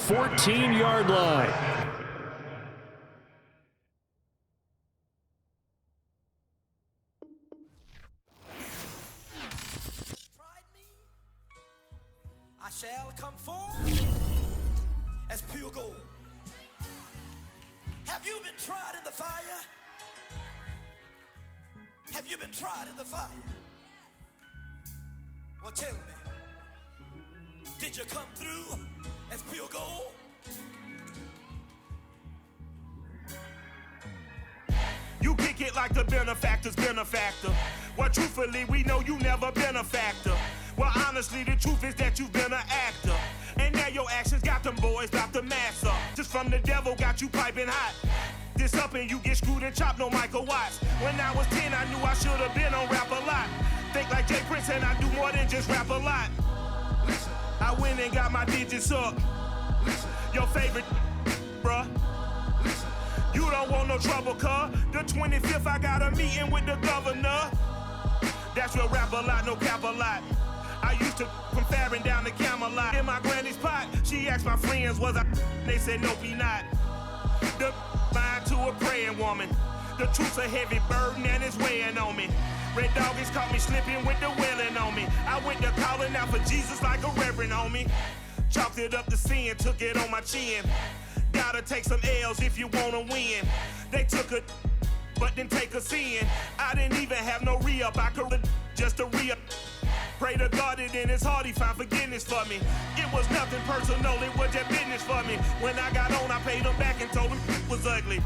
14-yard line. I shall come forth as pure gold. Have you been tried in the fire? Have you been tried in the fire? Well, tell me, did you come through as pure gold? You kick it like the benefactor's benefactor. Well, truthfully, we know you never been a factor. Well, honestly, the truth is that you've been an actor. And now your actions got them boys about to mass up. Just from the devil got you piping hot. This up and you get screwed and chopped, no Michael Watts. When I was 10, I knew I should have been on Rap a Lot. Think like Jay Prince and I do more than just rap a lot. Listen, I went and got my digits up. Listen, your favorite, bruh. Listen, you don't want no trouble, cuz. The 25th, I got a meeting with the governor. That's real rap a lot, no cap a lot. I used to from Farron down to Camelot. In my granny's pot, she asked my friends, was I? They said, nope, he not. The mind to a praying woman. The truth's a heavy burden and it's weighing on me. Red doggies caught me slipping with the wailing on me. I went to calling out for Jesus like a reverend on me. Chalked it up to sin, took it on my chin. Gotta take some L's if you wanna win. They took a but didn't take a sin. I didn't even have no re-up, I could just a re-up. Pray to God that in his heart he found forgiveness for me. It was nothing personal, it was just business for me. When I got on, I paid him back and told him it was ugly.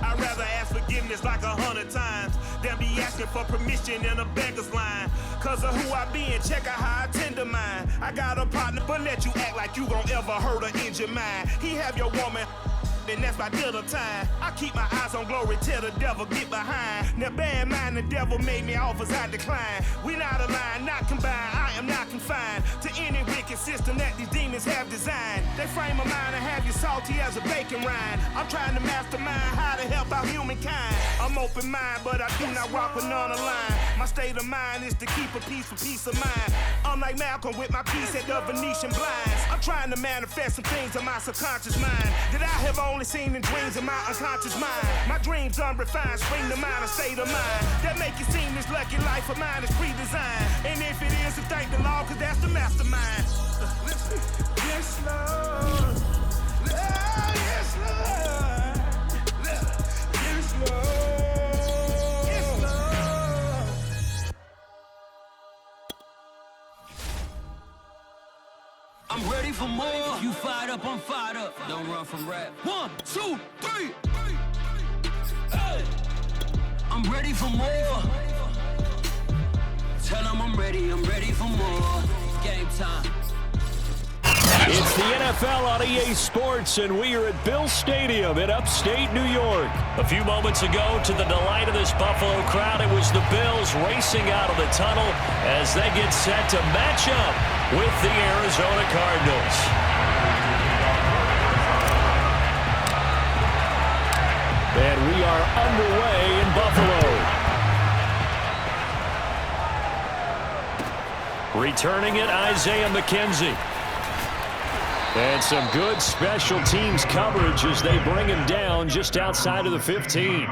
I'd rather ask forgiveness like 100 times than be asking for permission in a beggar's line. Cause of who I be and check out how I tend to mine. I got a partner, but let you act like you gon' ever hurt or injure mine. He have your woman, and that's my dinner time. I keep my eyes on glory till the devil get behind. Now bad mind, the devil made me offers I decline. We not aligned, not combined, I am not confined to any wicked system that these demons have designed. They frame a mind and have you salty as a bacon rind. I'm trying to mastermind how to help out humankind. I'm open mind, but I do not walk with none aligned. My state of mind is to keep a peace for peace of mind. I'm like Malcolm with my piece at the Venetian blinds. I'm trying to manifest some things in my subconscious mind that I have only seen in dreams in my unconscious mind. My dreams unrefined, spring to mind, a state of mind that make it seem this lucky life of mine is pre-designed. And if it is, then thank the Lord, cause that's the mastermind. Listen. Yes, Lord. Yes, Lord. Yes, Lord. Yes, Lord. I'm ready for more. You fired up, I'm fired up. Don't run from rap. 1, 2, 3. Hey. I'm ready for more. Tell them I'm ready for more. Game time. It's the NFL on EA Sports, and we are at Bill Stadium in upstate New York. A few moments ago, to the delight of this Buffalo crowd, it was the Bills racing out of the tunnel as they get set to match up with the Arizona Cardinals. And we are underway in Buffalo. Returning it, Isaiah McKenzie. And some good special teams coverage as they bring him down just outside of the 15.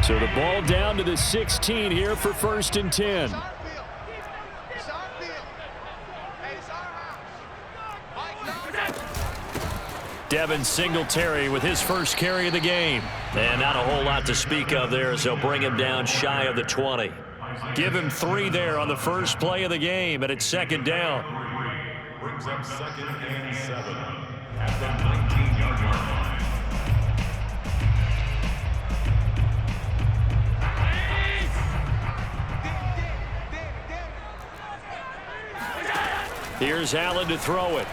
So the ball down to the 16 here for 1st and 10. Devin Singletary with his first carry of the game. And not a whole lot to speak of there as they'll bring him down shy of the 20. Give him 3 there on the first play of the game, and it's 2nd down. Brings up 2nd and 7 at the 19-yard line. Here's Allen to throw it.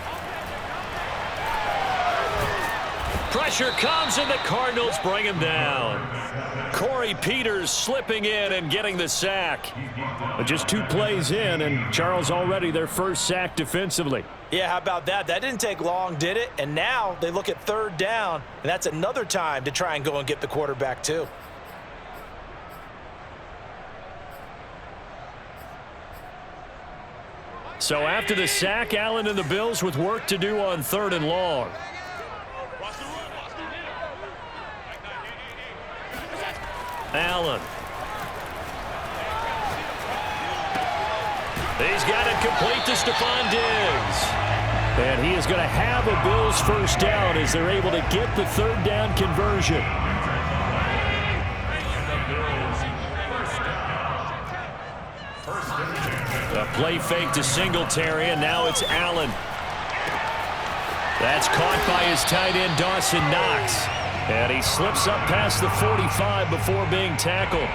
Pressure comes, and the Cardinals bring him down. Corey Peters slipping in and getting the sack. But just 2 plays in, and Charles already their first sack defensively. Yeah, how about that? That didn't take long, did it? And now they look at 3rd down, and that's another time to try and go and get the quarterback too. So after the sack, Allen and the Bills with work to do on 3rd and long. Allen. He's got it complete to Stephon Diggs. And he is going to have a Bills first down as they're able to get the 3rd down conversion. A play fake to Singletary, and now it's Allen. That's caught by his tight end, Dawson Knox. And he slips up past the 45 before being tackled.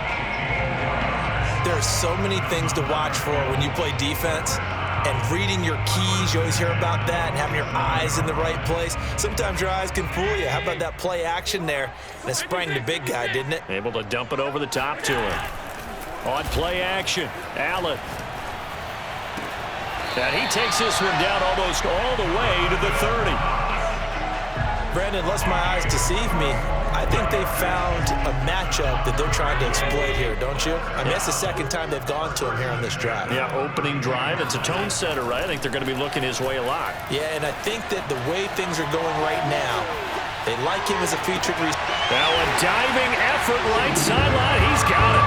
There are so many things to watch for when you play defense. And reading your keys, you always hear about that, and having your eyes in the right place. Sometimes your eyes can fool you. How about that play action there? And it sprang the big guy, didn't it? Able to dump it over the top to him. On play action, Allen. And he takes this one down almost all the way to the 30. Brandon, unless my eyes deceive me, I think they found a matchup that they're trying to exploit here, don't you? I mean, that's the second time they've gone to him here on this drive. Yeah, opening drive. It's a tone setter, right? I think they're going to be looking his way a lot. Yeah, and I think that the way things are going right now, they like him as a featured receiver. Now a diving effort right sideline. He's got it.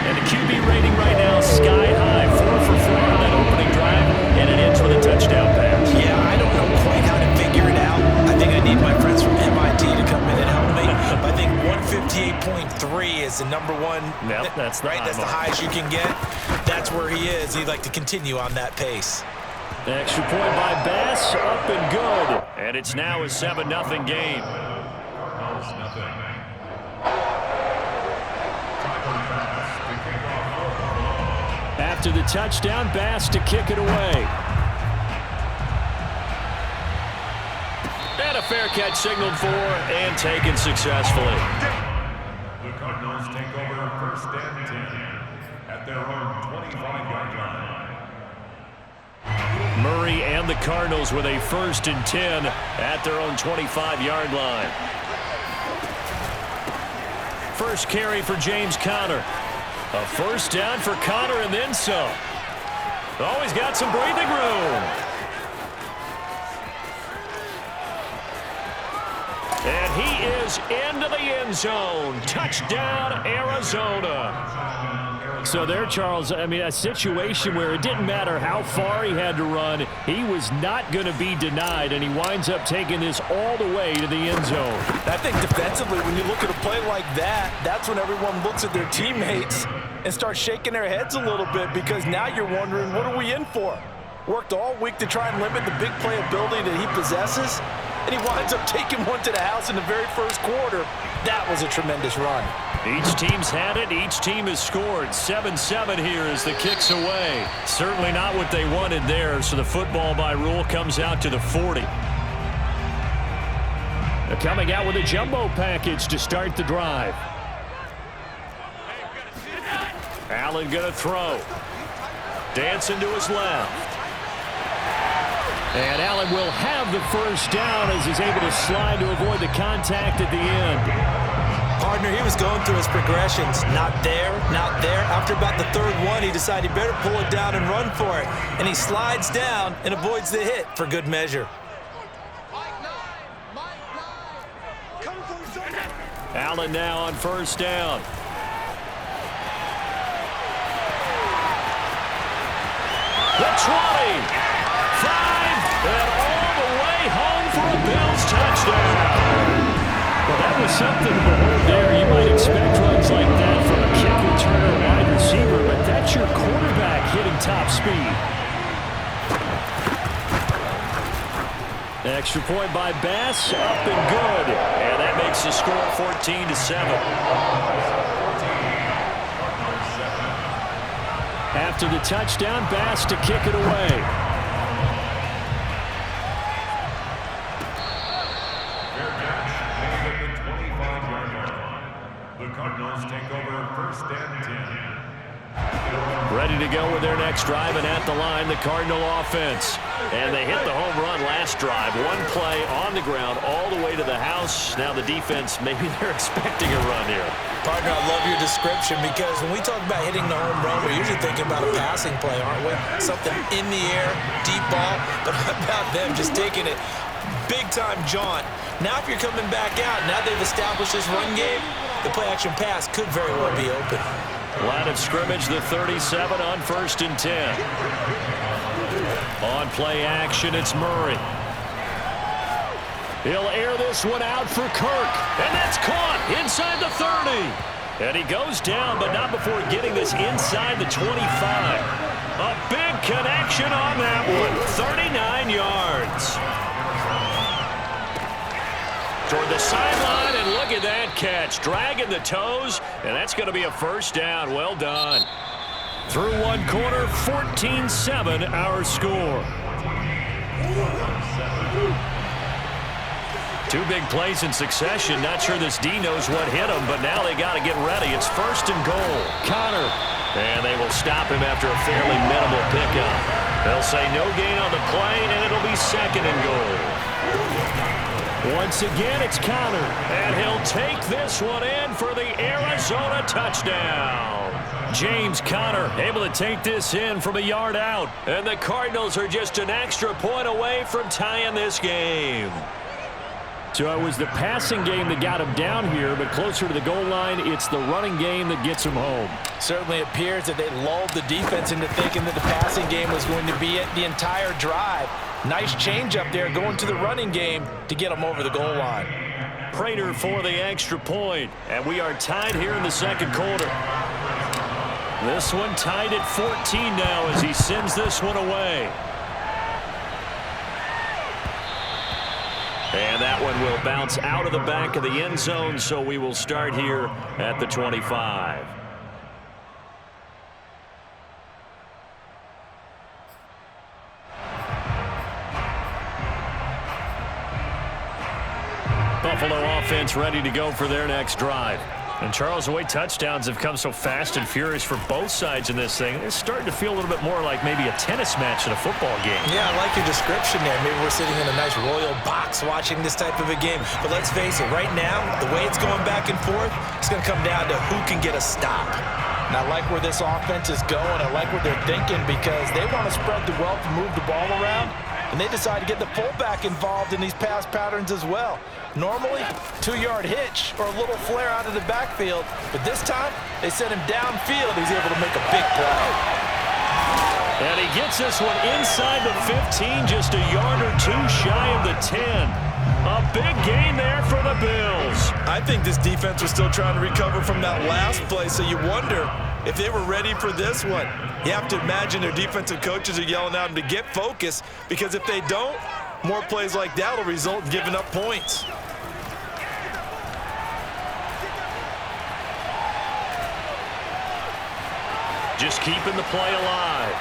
And the QB rating right now, sky high. 4 for 4 on that opening drive, and it ends with a touchdown pass. Yeah, I don't know quite how to figure it out. I think I need my friends from MIT to come in and help me. But I think 158.3 is the number one. Yep, that's the right. That's the highest you can get. That's where he is. He'd like to continue on that pace. Extra point by Bass, up and good. And it's now a 7-0 game. After the touchdown, Bass to kick it away. And a fair catch signaled for and taken successfully. The Cardinals take over 1st and 10 at their own 25-yard line. Murray and the Cardinals with a 1st and 10 at their own 25-yard line. First carry for James Conner. A first down for Conner and then some. Oh, he's got some breathing room. And he is into the end zone. Touchdown, Arizona. So there, Charles, I mean, a situation where it didn't matter how far he had to run, he was not going to be denied, and he winds up taking this all the way to the end zone. I think defensively, when you look at a play like that, that's when everyone looks at their teammates and starts shaking their heads a little bit, because now you're wondering, what are we in for? Worked all week to try and limit the big play ability that he possesses, and he winds up taking one to the house in the very first quarter. That was a tremendous run. Each team's had it. Each team has scored. 7-7 here as the kick's away. Certainly not what they wanted there, so the football by rule comes out to the 40. They're coming out with a jumbo package to start the drive. Allen going to throw. Dancing to his left. And Allen will have the first down as he's able to slide to avoid the contact at the end. Partner, he was going through his progressions. Not there, not there. After about the 3rd one, he decided he better pull it down and run for it. And he slides down and avoids the hit for good measure. Allen now on first down. The 20, 5, and all the way home for a Bills touchdown. Well, that was something to behold there. You might expect runs like that from a kick returner or wide receiver, but that's your quarterback hitting top speed. Extra point by Bass, up and good. And that makes the score 14-7. After the touchdown, Bass to kick it away. Cardinals take over 1st and 10. Ready to go with their next drive, and at the line, the Cardinal offense. And they hit the home run last drive. One play on the ground all the way to the house. Now the defense, maybe they're expecting a run here. Partner, I love your description, because when we talk about hitting the home run, we're usually thinking about a passing play, aren't we? Something in the air, deep ball. But how about them just taking it big-time jaunt? Now if you're coming back out, now they've established this run game, the play-action pass could very well be open. Line of scrimmage, the 37 on 1st and 10. On play action, it's Murray. He'll air this one out for Kirk. And that's caught inside the 30. And he goes down, but not before getting this inside the 25. A big connection on that one. 39 yards. Toward the sideline, and look at that catch. Dragging the toes, and that's going to be a first down. Well done. Through one quarter, 14-7 our score. Two big plays in succession. Not sure this D knows what hit him, but now they got to get ready. It's 1st and goal. Connor. And they will stop him after a fairly minimal pickup. They'll say no gain on the play, and it'll be 2nd and goal. Once again, it's Connor, and he'll take this one in for the Arizona touchdown. James Conner able to take this in from a yard out, and the Cardinals are just an extra point away from tying this game. So it was the passing game that got him down here, but closer to the goal line, it's the running game that gets him home. Certainly appears that they lulled the defense into thinking that the passing game was going to be it the entire drive. Nice change up there going to the running game to get them over the goal line. Prater for the extra point, and we are tied here in the 2nd quarter. This one tied at 14 now as he sends this one away. And that one will bounce out of the back of the end zone, so we will start here at the 25. Buffalo offense ready to go for their next drive. And, Charles, the way touchdowns have come so fast and furious for both sides in this thing, it's starting to feel a little bit more like maybe a tennis match in a football game. Yeah, I like your description there. Maybe we're sitting in a nice royal box watching this type of a game. But let's face it, right now, the way it's going back and forth, it's going to come down to who can get a stop. And I like where this offense is going. I like what they're thinking, because they want to spread the wealth and move the ball around. And they decide to get the fullback involved in these pass patterns as well. Normally, 2-yard hitch or a little flare out of the backfield. But this time, they sent him downfield. He's able to make a big play. And he gets this one inside the 15, just a yard or two shy of the 10. A big gain there for the Bills. I think this defense was still trying to recover from that last play, so you wonder if they were ready for this one. You have to imagine their defensive coaches are yelling at them to get focused, because if they don't, more plays like that will result in giving up points. Just keeping the play alive.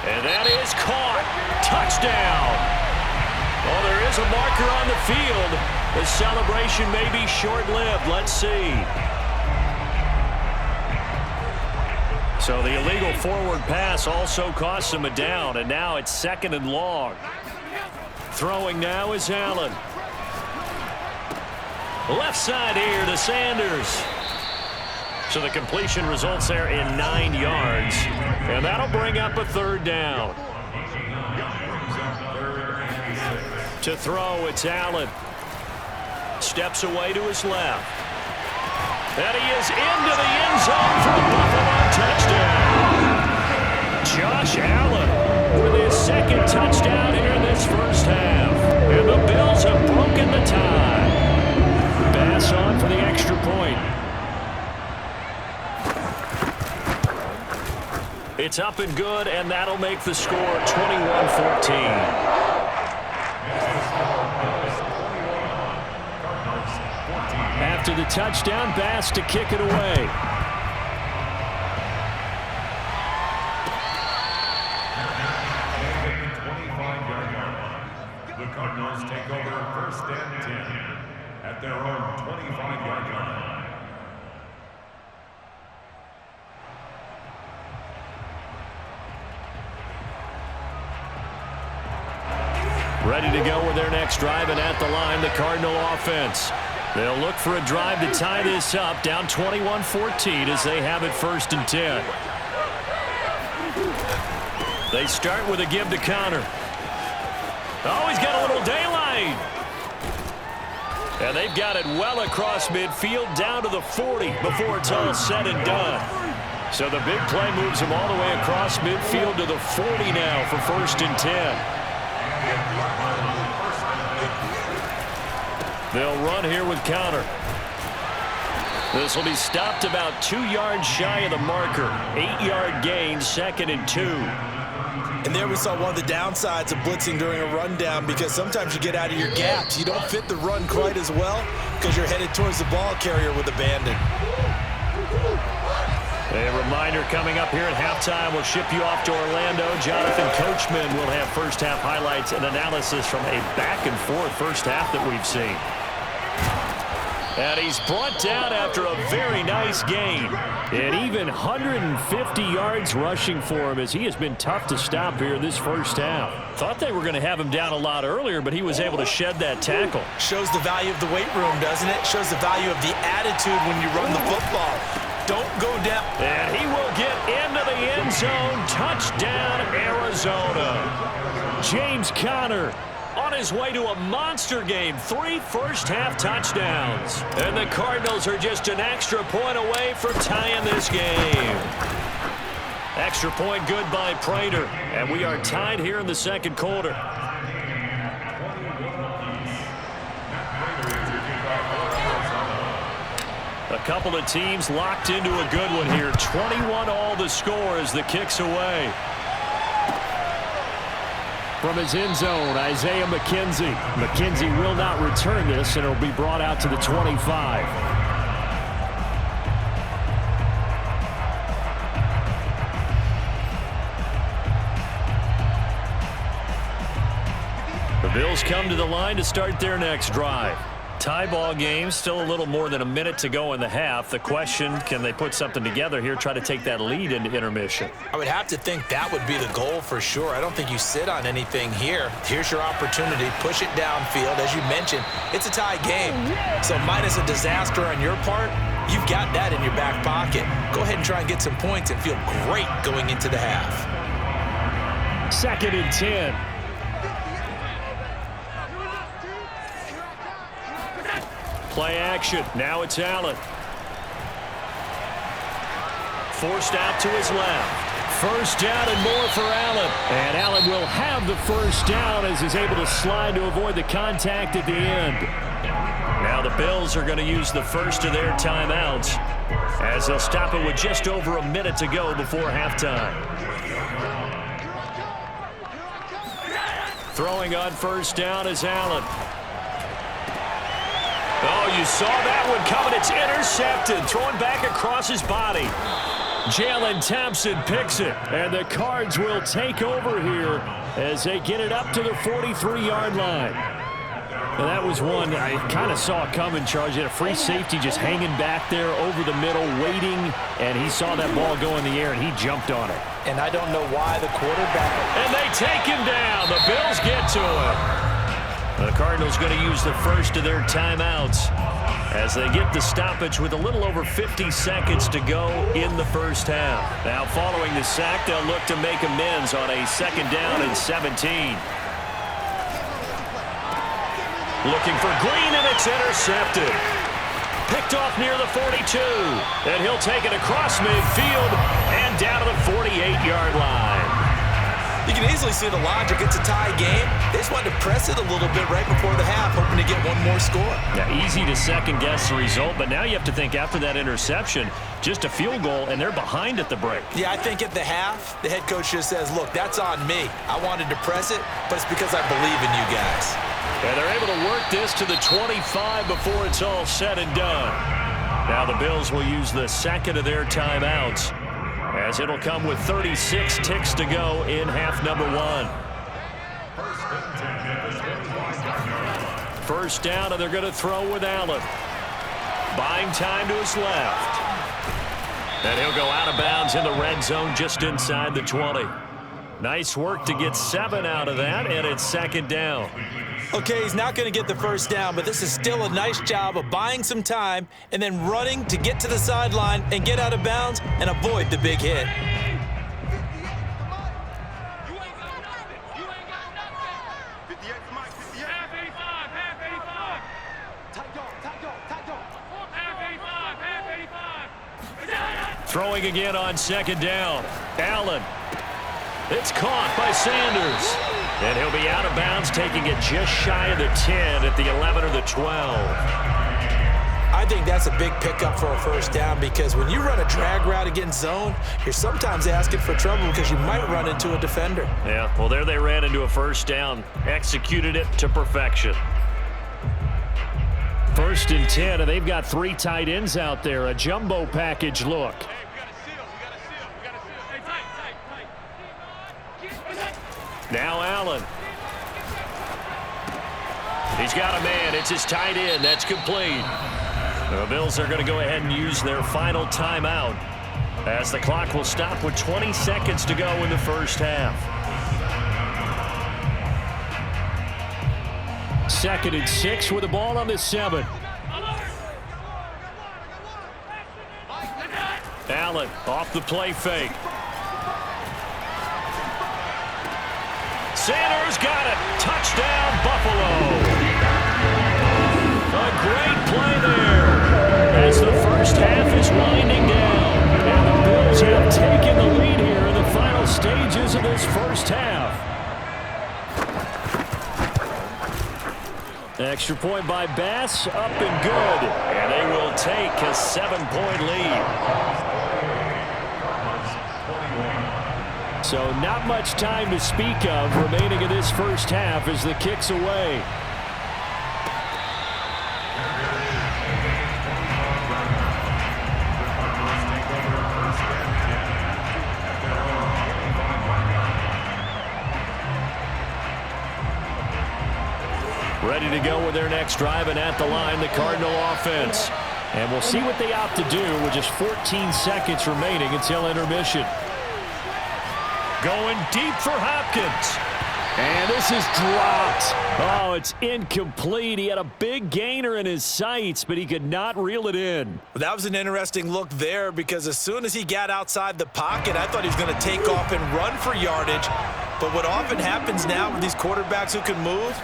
And that is caught. Touchdown. Oh, there is a marker on the field. The celebration may be short-lived. Let's see. So the illegal forward pass also costs him a down, and now it's 2nd and long. Throwing now is Allen. Left side here to Sanders. So the completion results there in 9 yards. And that'll bring up a 3rd down. To throw, it's Allen. Steps away to his left. And he is into the end zone for a Buffalo touchdown. Josh Allen with his 2nd touchdown here in this first half. And the Bills have broken the tie. Pass on for the extra point. It's up and good, and that'll make the score 21-14. After the touchdown, Bass to kick it away. The Cardinals take over 1st and 10 at their own 25-yard line. Ready to go with their next drive, and at the line, the Cardinal offense. They'll look for a drive to tie this up, down 21-14 as they have it 1st and 10. They start with a give to Connor. Oh, he's got a little daylight. And they've got it well across midfield down to the 40 before it's all said and done. So the big play moves him all the way across midfield to the 40 now for 1st and 10. They'll run here with Connor. This will be stopped about 2 yards shy of the marker. 8-yard gain, 2nd and 2. And there we saw one of the downsides of blitzing during a rundown, because sometimes you get out of your gaps. You don't fit the run quite as well because you're headed towards the ball carrier with abandon. A reminder coming up here at halftime. We'll ship you off to Orlando. Jonathan Coachman will have first-half highlights and analysis from a back-and-forth first half that we've seen. And he's brought down after a very nice game. And even 150 yards rushing for him, as he has been tough to stop here in this first half. Thought they were going to have him down a lot earlier, but he was able to shed that tackle. Shows the value of the weight room, doesn't it? Shows the value of the attitude when you run the football. Don't go down. And he will get into the end zone. Touchdown, Arizona. James Conner on his way to a monster game. 3 first-half touchdowns. And the Cardinals are just an extra point away from tying this game. Extra point good by Prater. And we are tied here in the second quarter. A couple of teams locked into a good one here. 21 all the score as the kick's away. From his end zone, Isaiah McKenzie. McKenzie will not return this, and it'll be brought out to the 25. The Bills come to the line to start their next drive. Tie ball game, still a little more than a minute to go in the half. The question, can they put something together here, try to take that lead into intermission? I would have to think that would be the goal for sure. I don't think you sit on anything here. Here's your opportunity. Push it downfield. As you mentioned, it's a tie game. So minus a disaster on your part, you've got that in your back pocket. Go ahead and try and get some points and feel great going into the half. 2nd and 10. Play action. Now it's Allen. Forced out to his left. First down and more for Allen. And Allen will have the first down as he's able to slide to avoid the contact at the end. Now the Bills are going to use the first of their timeouts as they'll stop it with just over a minute to go before halftime. Throwing on first down is Allen. Oh, you saw that one coming. It's intercepted. Thrown back across his body. Jalen Thompson picks it. And the Cards will take over here as they get it up to the 43-yard line. And that was one I kind of saw coming, Charles. You had a free safety just hanging back there over the middle, waiting. And he saw that ball go in the air, and he jumped on it. And I don't know why the quarterback... And they take him down. The Bills get to him. The Cardinals going to use the first of their timeouts as they get the stoppage with a little over 50 seconds to go in the first half. Now following the sack, they'll look to make amends on a 2nd down and 17. Looking for Green, and it's intercepted. Picked off near the 42. And he'll take it across midfield and down to the 48-yard line. You can easily see the logic. It's a tie game. They just wanted to press it a little bit right before the half, hoping to get one more score. Yeah, easy to second-guess the result, but now you have to think after that interception, just a field goal, and they're behind at the break. Yeah, I think at the half, the head coach just says, look, that's on me. I wanted to press it, but it's because I believe in you guys. And they're able to work this to the 25 before it's all said and done. Now the Bills will use the second of their timeouts, as it'll come with 36 ticks to go in half number 1. first down, and they're going to throw with Allen. Buying time to his left. And he'll go out of bounds in the red zone just inside the 20. Nice work to get 7 out of that, and it's second down. Okay, he's not going to get the first down, but this is still a nice job of buying some time and then running to get to the sideline and get out of bounds and avoid the big hit. Throwing again on second down. Allen. It's caught by Sanders. And he'll be out of bounds, taking it just shy of the 10 at the 11 or the 12. I think that's a big pickup for a first down because when you run a drag route against zone, you're sometimes asking for trouble because you might run into a defender. Yeah, well, there they ran into a first down. Executed it to perfection. First and 10, and they've got 3 tight ends out there. A jumbo package look. Now Allen. He's got a man. It's his tight end. That's complete. The Bills are going to go ahead and use their final timeout as the clock will stop with 20 seconds to go in the first half. 2nd and 6 with the ball on the 7. Allen off the play fake. Sanders got it. Touchdown, Buffalo. A great play there as the first half is winding down. And the Bills have taken the lead here in the final stages of this first half. Extra point by Bass, up and good. And they will take a 7-point lead. So not much time to speak of remaining in this first half as the kick's away. Ready to go with their next drive, and at the line, the Cardinal offense. And we'll see what they opt to do with just 14 seconds remaining until intermission. Going deep for Hopkins. And this is dropped. Oh, it's incomplete. He had a big gainer in his sights, but he could not reel it in. That was an interesting look there because as soon as he got outside the pocket, I thought he was going to take off and run for yardage. But what often happens now with these quarterbacks who can move,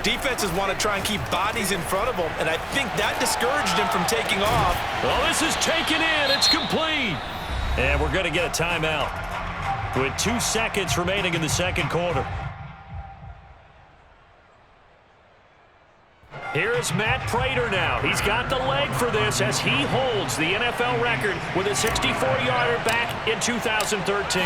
defenses want to try and keep bodies in front of them, and I think that discouraged him from taking off. Well, this is taken in. It's complete. And we're going to get a timeout with 2 seconds remaining in the second quarter. Here is Matt Prater now. He's got the leg for this as he holds the NFL record with a 64-yarder back in 2013.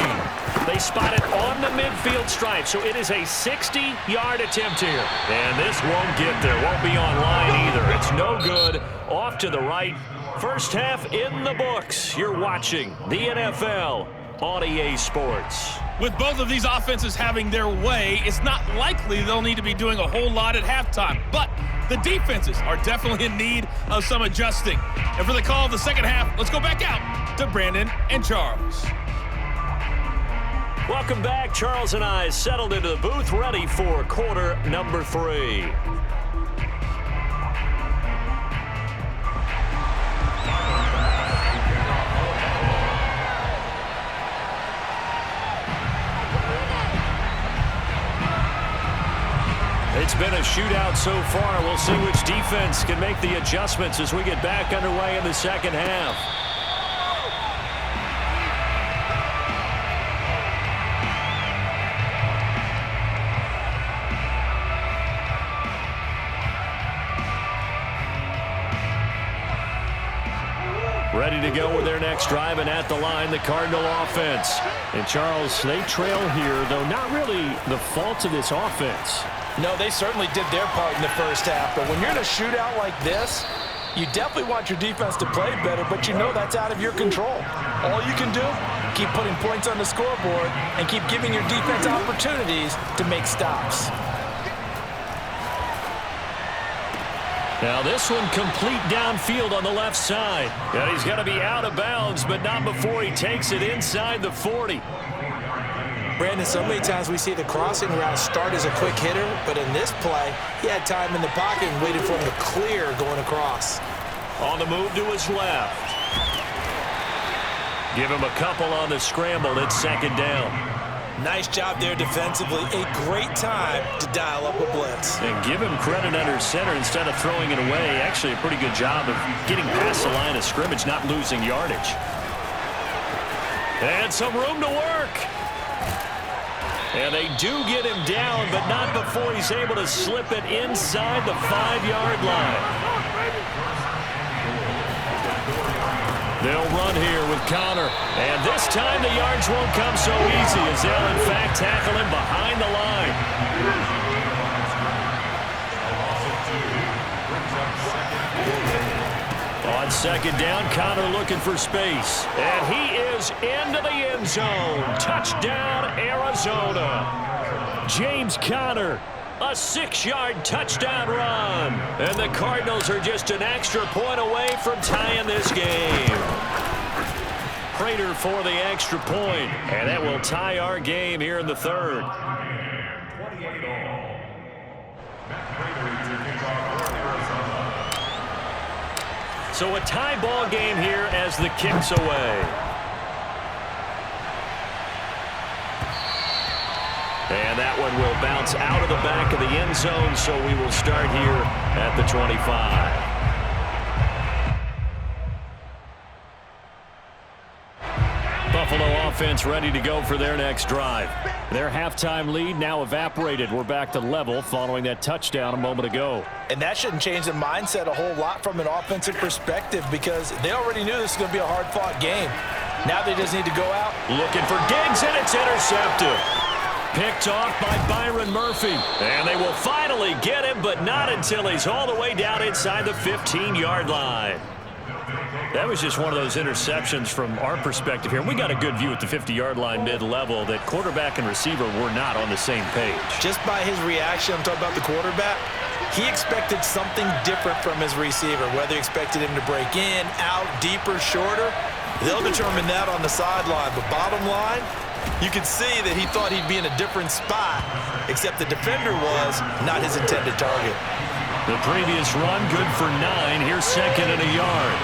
They spot it on the midfield stripe, so it is a 60-yard attempt here. And this won't get there. Won't be online either. It's no good. Off to the right. First half in the books. You're watching the NFL on EA Sports. With both of these offenses having their way, it's not likely they'll need to be doing a whole lot at halftime. But the defenses are definitely in need of some adjusting. And for the call of the second half, let's go back out to Brandon and Charles. Welcome back. Charles and I settled into the booth, ready for quarter number 3. It's been a shootout so far. We'll see which defense can make the adjustments as we get back underway in the second half. Ready to go with their next drive, and at the line, the Cardinal offense. And Charles, they trail here, though not really the fault of this offense. No, they certainly did their part in the first half, but when you're in a shootout like this, you definitely want your defense to play better, but you know that's out of your control. All you can do, keep putting points on the scoreboard and keep giving your defense opportunities to make stops. Now this one complete downfield on the left side. And he's got to be out of bounds, but not before he takes it inside the 40. Brandon, so many times we see the crossing route start as a quick hitter, but in this play, he had time in the pocket and waited for him to clear going across. On the move to his left. Give him a couple on the scramble. It's second down. Nice job there defensively. A great time to dial up a blitz. And give him credit under center instead of throwing it away. Actually, a pretty good job of getting past the line of scrimmage, not losing yardage. And some room to work. And they do get him down, but not before he's able to slip it inside the 5-yard line. They'll run here with Connor. And this time the yards won't come so easy as they'll, in fact, tackle him behind the line. On second down, Connor looking for space. And he is into the end zone. Touchdown, Arizona. James Conner. A 6-yard touchdown run. And the Cardinals are just an extra point away from tying this game. Prater for the extra point. And that will tie our game here in the third. 28-all. Matt Prater to kick off for Arizona. So a tie ball game here as the kick's away. And that one will bounce out of the back of the end zone, so we will start here at the 25. Buffalo offense ready to go for their next drive. Their halftime lead now evaporated. We're back to level following that touchdown a moment ago. And that shouldn't change the mindset a whole lot from an offensive perspective because they already knew this was going to be a hard-fought game. Now they just need to go out. Looking for Diggs, and it's intercepted. Picked off by Byron Murphy. And they will finally get him, but not until he's all the way down inside the 15-yard line. That was just one of those interceptions from our perspective here. We got a good view at the 50-yard line mid-level that quarterback and receiver were not on the same page. Just by his reaction, I'm talking about the quarterback, he expected something different from his receiver, whether he expected him to break in, out, deeper, shorter. They'll determine that on the sideline. But bottom line, you can see that he thought he'd be in a different spot, except the defender was not his intended target. The previous run, good for 9. Here's second and a yard.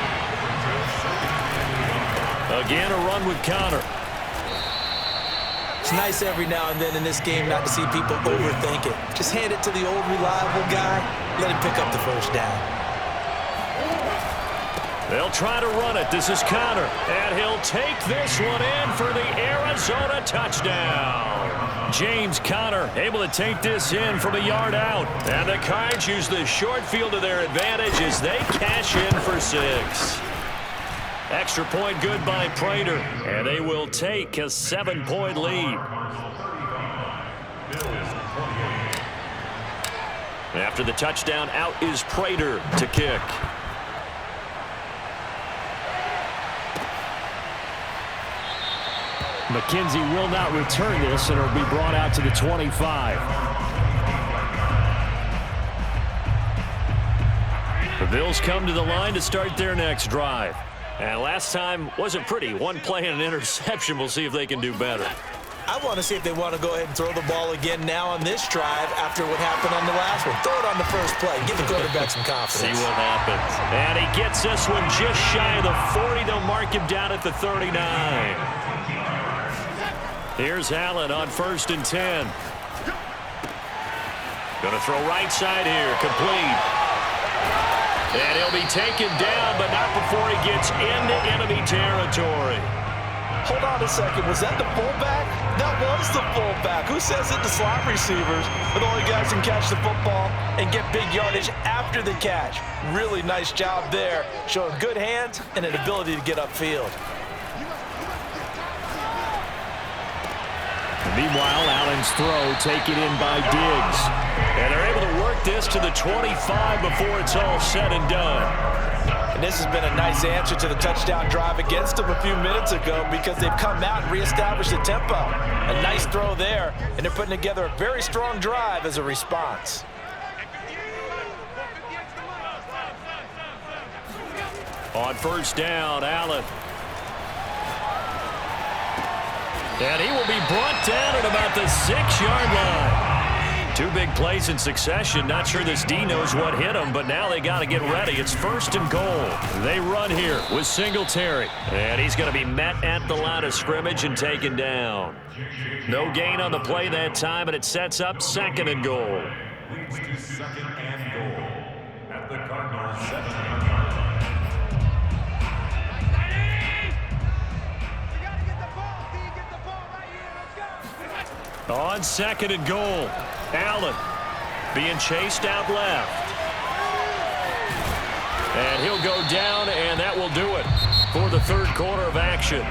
Again, a run with Connor. It's nice every now and then in this game not to see people overthink it. Just hand it to the old reliable guy, let him pick up the first down. They'll try to run it. This is Connor. And he'll take this one in for the Arizona touchdown. James Conner able to take this in from a yard out. And the Cards use the short field to their advantage as they cash in for 6. Extra point good by Prater. And they will take a 7-point lead. After the touchdown, out is Prater to kick. McKenzie will not return this, and it'll be brought out to the 25. The Bills come to the line to start their next drive. And last time wasn't pretty. One play and an interception. We'll see if they can do better. I want to see if they want to go ahead and throw the ball again now on this drive after what happened on the last one. Throw it on the first play. Give the quarterback some confidence. See what happens. And he gets this one just shy of the 40. They'll mark him down at the 39. Here's Allen on 1st and 10. Going to throw right side here. Complete. And he'll be taken down, but not before he gets into enemy territory. Hold on a second. Was that the fullback? That was the fullback. Who says it to slot receivers? But the only guys can catch the football and get big yardage after the catch. Really nice job there. Showing good hands and an ability to get upfield. Meanwhile, Allen's throw taken in by Diggs. And they're able to work this to the 25 before it's all said and done. And this has been a nice answer to the touchdown drive against them a few minutes ago because they've come out and reestablished the tempo. A nice throw there, and they're putting together a very strong drive as a response. On first down, Allen. And he will be brought down at about the 6-yard line. 2 big plays in succession. Not sure this D knows what hit him, but now they got to get ready. It's first and goal. They run here with Singletary. And he's going to be met at the line of scrimmage and taken down. No gain on the play that time, and it sets up second and goal. Leads to second and goal at the Cardinals' 7-yard line. On second and goal, Allen being chased out left. And he'll go down, and that will do it for the third quarter of action.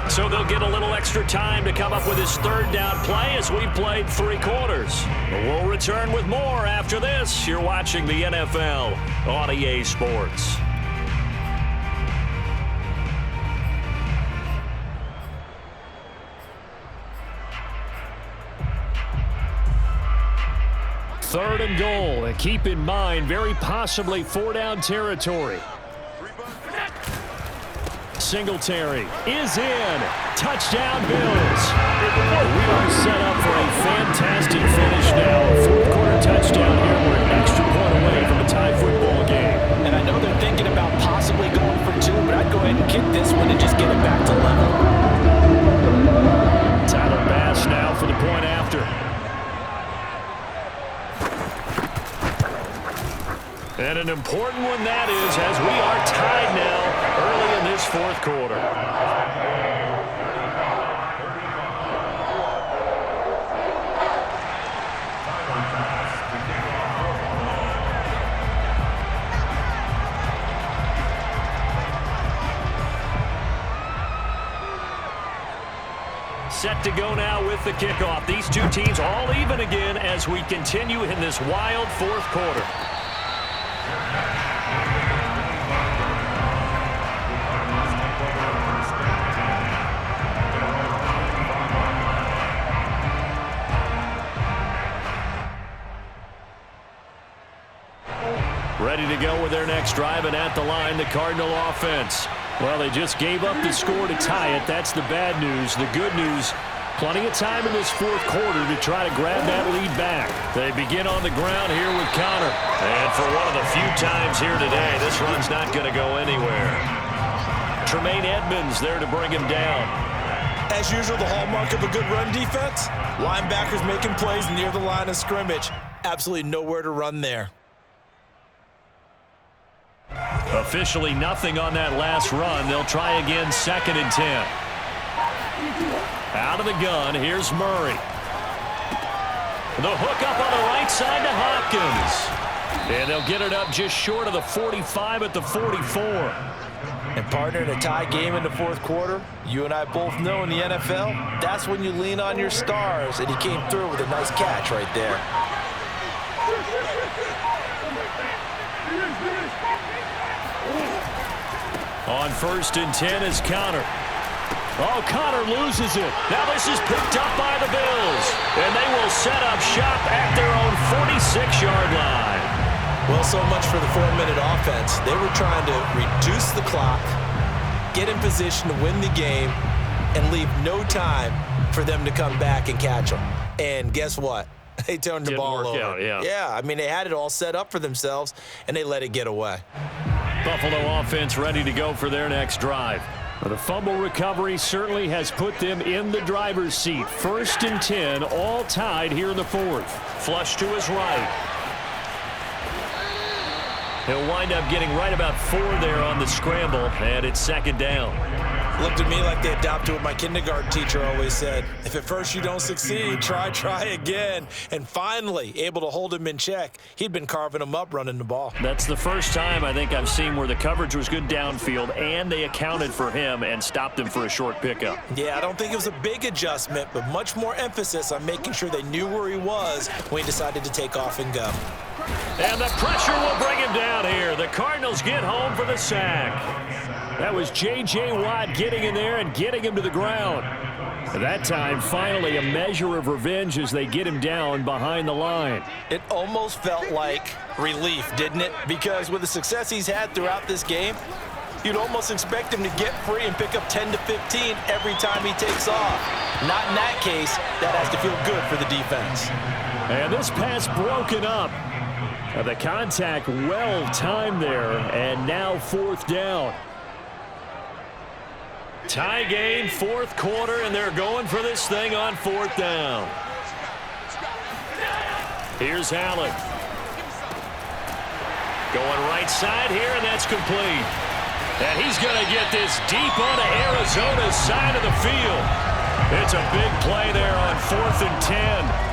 So they'll get a little extra time to come up with his third down play as we've played 3 quarters. We'll return with more after this. You're watching the NFL on EA Sports. Third and goal, and keep in mind, very possibly 4-down territory. Singletary is in. Touchdown, Bills. We are set up for a fantastic finish now. A fourth-quarter touchdown here. We're an extra point away from a tie football game. And I know they're thinking about possibly going for 2, but I'd go ahead and kick this one and just get it back to level. Tyler Bass now for the point after. And an important one that is, as we are tied now early in this fourth quarter. Set to go now with the kickoff. These two teams all even again as we continue in this wild fourth quarter. Ready to go with their next drive, and at the line, the Cardinal offense. Well, they just gave up the score to tie it. That's the bad news. The good news, plenty of time in this fourth quarter to try to grab that lead back. They begin on the ground here with Connor. And for one of the few times here today, this run's not going to go anywhere. Tremaine Edmonds there to bring him down. As usual, the hallmark of a good run defense, linebackers making plays near the line of scrimmage. Absolutely nowhere to run there. Officially nothing on that last run. They'll try again, 2nd and 10. Out of the gun, here's Murray. The hook up on the right side to Hopkins. And they'll get it up just short of the 45 at the 44. And partner, in a tie game in the fourth quarter, you and I both know in the NFL, that's when you lean on your stars. And he came through with a nice catch right there. On 1st and 10 is Connor. Oh, Connor loses it. Now this is picked up by the Bills. And they will set up shop at their own 46-yard line. Well, so much for the 4-minute offense. They were trying to reduce the clock, get in position to win the game, and leave no time for them to come back and catch them. And guess what? They turned the ball over. Yeah, I mean, they had it all set up for themselves, and they let it get away. Buffalo offense ready to go for their next drive. The fumble recovery certainly has put them in the driver's seat. 1st and 10, all tied here in the fourth. Flush to his right. He'll wind up getting right about 4 there on the scramble, and it's 2nd down. Looked at me like they adopted what my kindergarten teacher always said. If at first you don't succeed, try again. And finally, able to hold him in check. He'd been carving him up running the ball. That's the first time I think I've seen where the coverage was good downfield and they accounted for him and stopped him for a short pickup. Yeah, I don't think it was a big adjustment, but much more emphasis on making sure they knew where he was when he decided to take off and go. And the pressure will bring him down here. The Cardinals get home for the sack. That was J.J. Watt getting in there and getting him to the ground. At that time, finally, a measure of revenge as they get him down behind the line. It almost felt like relief, didn't it? Because with the success he's had throughout this game, you'd almost expect him to get free and pick up 10 to 15 every time he takes off. Not in that case. That has to feel good for the defense. And this pass broken up. The contact well timed there, and now 4th down. Tie game, 4th quarter, and they're going for this thing on 4th down. Here's Allen. Going right side here, and that's complete. And he's going to get this deep onto Arizona's side of the field. It's a big play there on 4th and 10.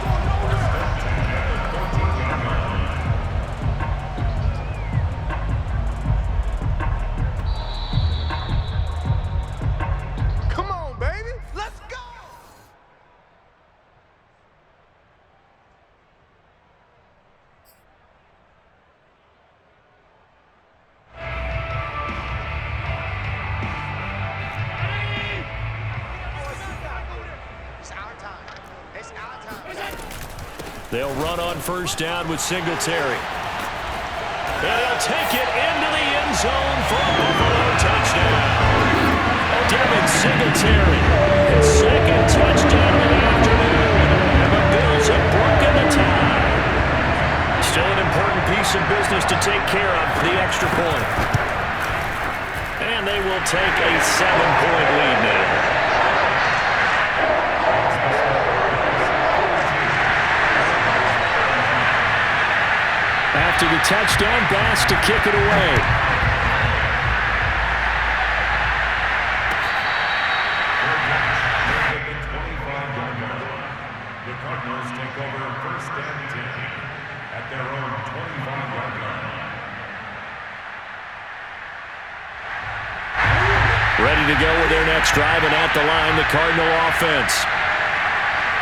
They'll run on 1st down with Singletary. And he'll take it into the end zone for a Buffalo touchdown. Devin Singletary, his 2nd touchdown of the afternoon. And the Bills have broken the tie. Still an important piece of business to take care of for the extra point. And they will take a 7-point lead now. After the touchdown, Bass to kick it away. The Cardinals take over 1st and 10 at their own 25-yard line. Ready to go with their next drive, and at the line, the Cardinal offense.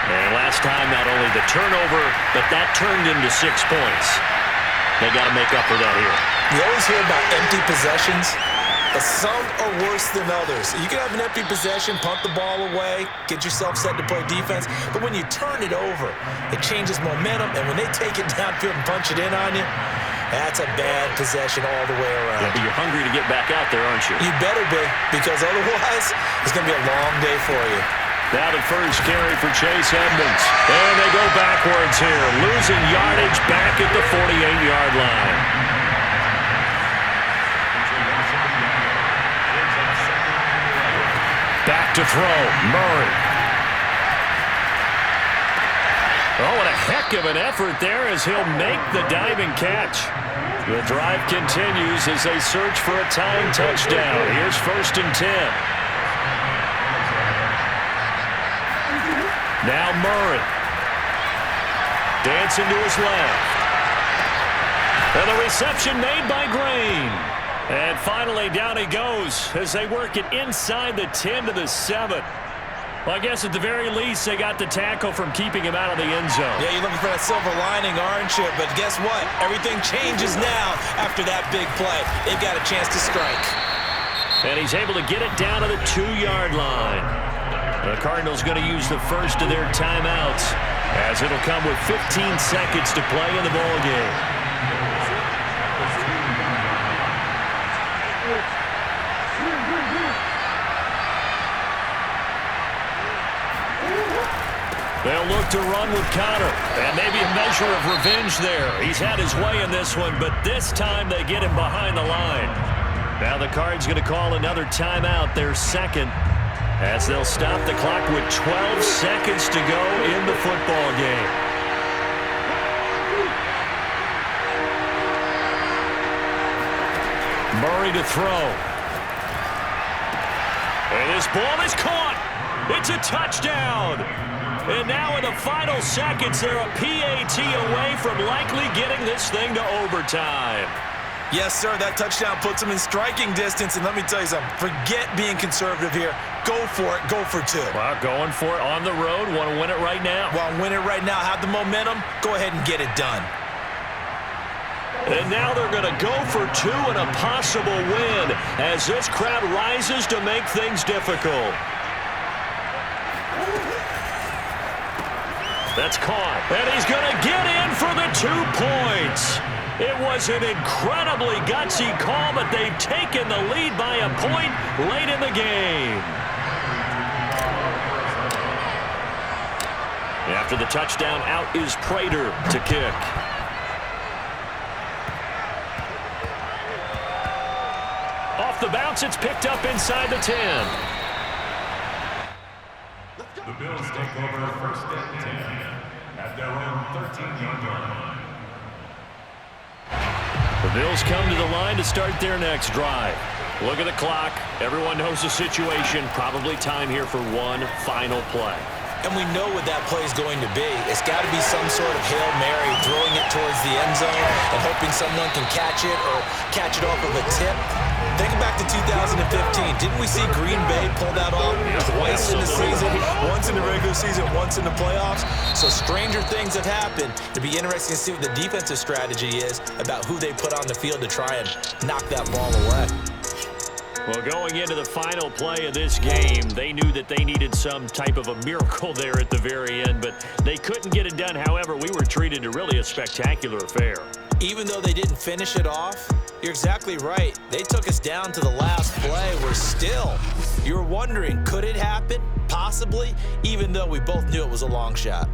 And last time, not only the turnover, but that turned into 6 points. They got to make up for that here. You always hear about empty possessions, but some are worse than others. You can have an empty possession, punt the ball away, get yourself set to play defense, but when you turn it over, it changes momentum, and when they take it downfield and punch it in on you, that's a bad possession all the way around. Yeah, but you're hungry to get back out there, aren't you? You better be, because otherwise, it's going to be a long day for you. Now the first carry for Chase Edmonds. And they go backwards here, losing yardage back at the 48-yard line. Back to throw, Murray. Oh, what a heck of an effort there as he'll make the diving catch. The drive continues as they search for a tying touchdown. Here's 1st and 10. Now Murray. Dancing to his left. And the reception made by Green. And finally down he goes as they work it inside the 10 to the 7. Well, I guess at the very least they got the tackle from keeping him out of the end zone. Yeah, you're looking for that silver lining, aren't you? But guess what? Everything changes now after that big play. They've got a chance to strike. And he's able to get it down to the 2-yard line. The Cardinals going to use the first of their timeouts as it'll come with 15 seconds to play in the ballgame. They'll look to run with Connor, and maybe a measure of revenge there. He's had his way in this one, but this time they get him behind the line. Now the Cards going to call another timeout, their 2nd. As they'll stop the clock with 12 seconds to go in the football game. Murray to throw. And this ball is caught. It's a touchdown. And now in the final seconds, they're a PAT away from likely getting this thing to overtime. Yes, sir, that touchdown puts them in striking distance, and let me tell you something, forget being conservative here. Go for it, go for 2. Well, going for it on the road, want to win it right now. Well, win it right now, have the momentum, go ahead and get it done. And now they're going to go for 2 and a possible win as this crowd rises to make things difficult. That's caught, and he's going to get in for the 2 points. It was an incredible incredibly gutsy call, but they've taken the lead by a point late in the game. After the touchdown, out is Prater to kick. Off the bounce, it's picked up inside the 10. The Bills take over first and 10 at their own 13-yard line. The Bills come to the line to start their next drive. Look at the clock. Everyone knows the situation. Probably time here for one final play. And we know what that play is going to be. It's got to be some sort of Hail Mary, throwing it towards the end zone and hoping someone can catch it or catch it off of a tip. Think back to 2015. Didn't we see Green Bay pull that off twice in the season? Once in the regular season, once in the playoffs. So stranger things have happened. It'll be interesting to see what the defensive strategy is about who they put on the field to try and knock that ball away. Well, going into the final play of this game, they knew that they needed some type of a miracle there at the very end, but they couldn't get it done. However, we were treated to really a spectacular affair. Even though they didn't finish it off, you're exactly right. They took us down to the last play. We're still, you were wondering, could it happen? Possibly, even though we both knew it was a long shot.